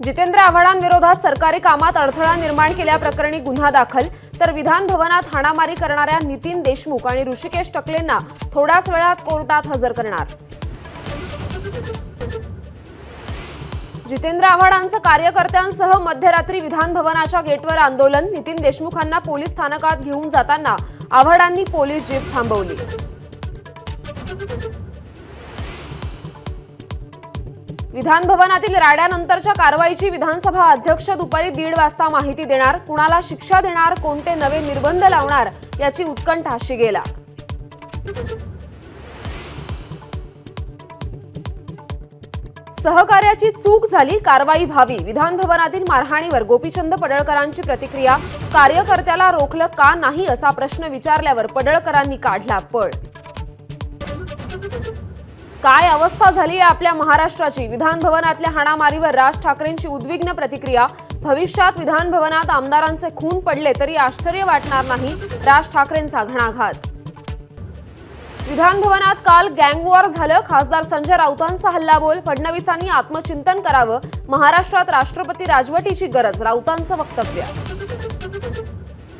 जितेंद्र आव्हाडांविरोधात सरकारी कामात अडथळा निर्माण केल्याप्रकरणी गुन्हा दाखल, तर विधान भवनात हाणामारी करणाऱ्या नितीन देशमुख आणि ऋषिकेश टकलेंना थोड्याच वेळात कोर्टात हजर करणार। जितेंद्र आव्हाडांचं कार्यकर्त्यांसह मध्यरात्री विधान भवनाच्या गेटवर आंदोलन, नितीन देशमुखांना पोलीस स्थानकात घेऊन जाताना आव्हाडांनी पोलीस जीप थांबवली। विधान भवनातील राड्यानंतरच्या कारवाईची विधानसभा अध्यक्ष दुपारी 1:30 वाजता माहिती देणार, कुणाला शिक्षा देणार, कोणते नवे निर्बंध लावणार याची उत्कंठा शिगेला। सहकार्याची चूक झाली, कारवाई व्हावी, विधान भवनातील मारहाणीवर गोपीचंद पडळकरांची प्रतिक्रिया, कार्यकर्त्याला रोखलं का नाही असा प्रश्न विचारल्यावर पडळकरांनी काढला पळ। काय अवस्था झाली आहे आपल्या महाराष्ट्राची, विधान भवनातल्या हाणामारीवर राज ठाकरेंची उद्विग्न प्रतिक्रिया, भविष्यात विधान भवनात आमदारांचे खून पडले तरी आश्चर्य वाटणार नाही, राज ठाकरेंचा घणाघात। विधान भवनात काल गँगवॉर झालं, खासदार संजय राऊतांचा हल्लाबोल, फडणवीसांनी आत्मचिंतन करावं, महाराष्ट्रात राष्ट्रपती राजवटीची गरज, राऊतांचं वक्तव्य।